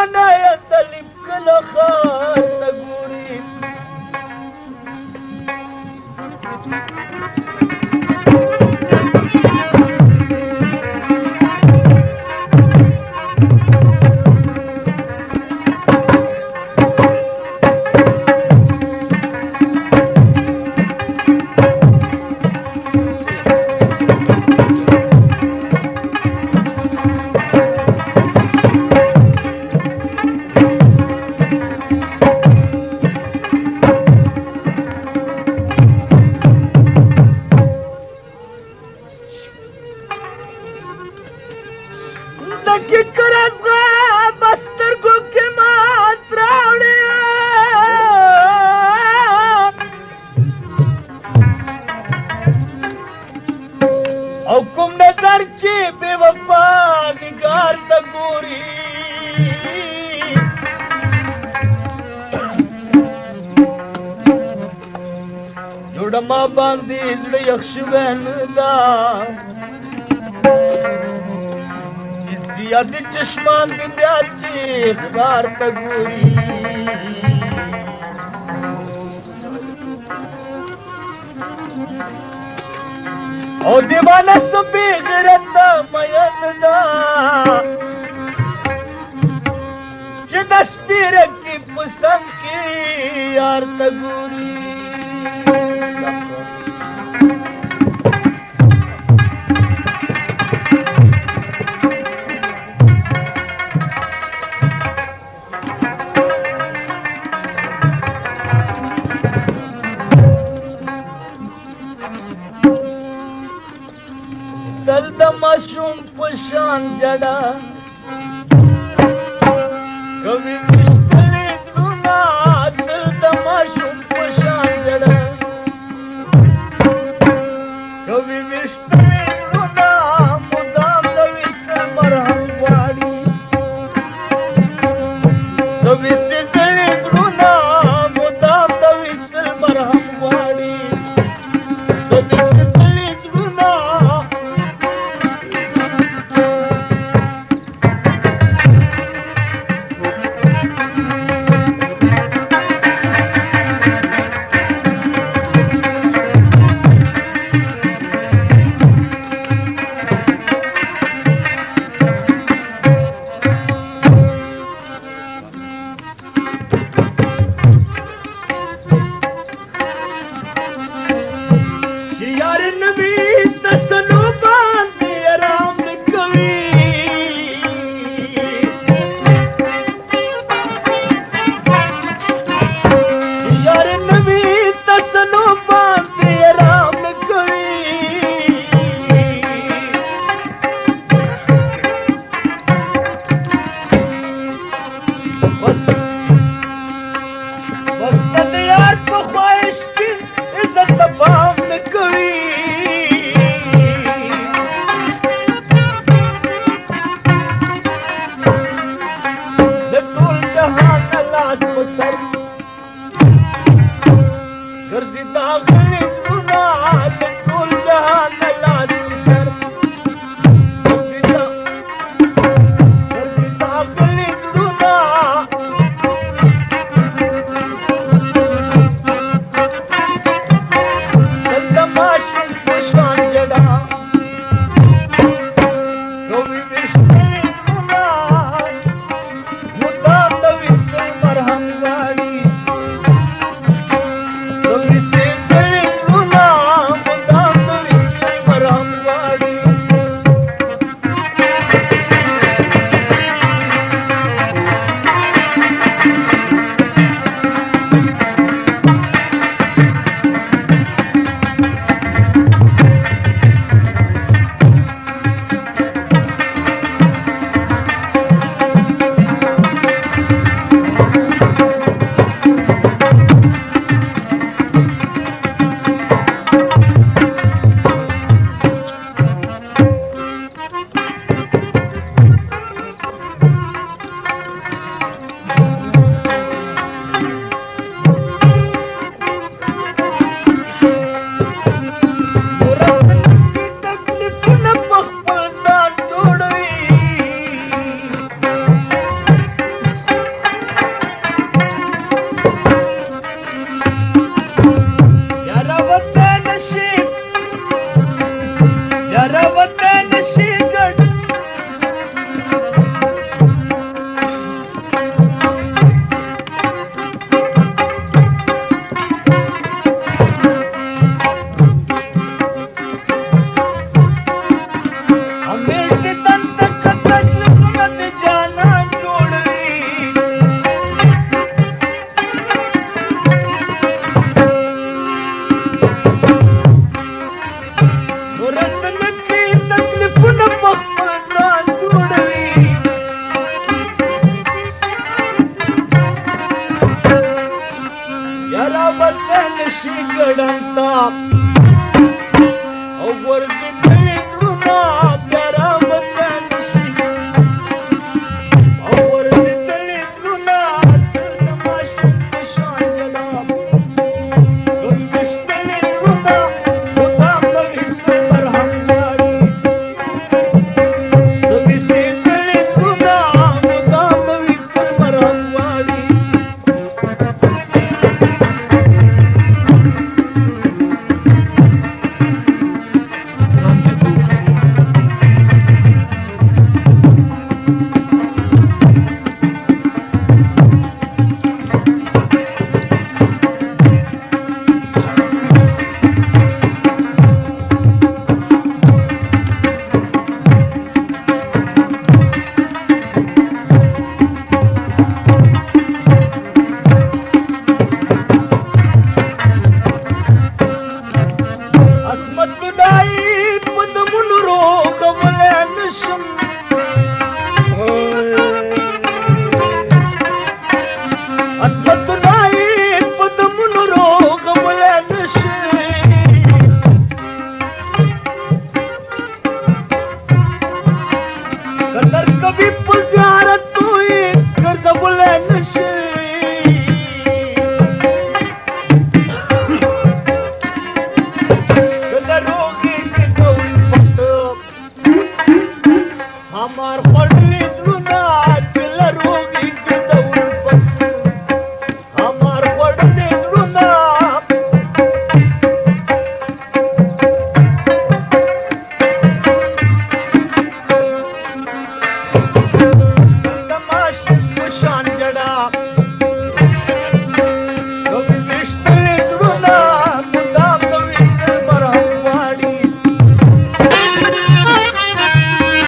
لیوانا یا تلیب کلا خار تگوری دکی کرد بستر کو که مات راوڑی او کم نظر چی بے وفا نگار تگوری جوڑا ما باندی زڑ یخشوین دا یاد چشمان دی بیاچی غار تگوری او دیوانا سبی غیرت مین دا چی دس پیر کی پسند کی یار تگوری دل د ماشوم پشان جڑا کبھی مشتلی زړونه دل د ماشوم پشان جڑا کبھی مشتلی زړونه مدام د وصل مرهم غواړي کبھی مشتلی زړونه مدام د وصل مرهم غواړي کبھی पुजारत हुई कर बोले नशे हमार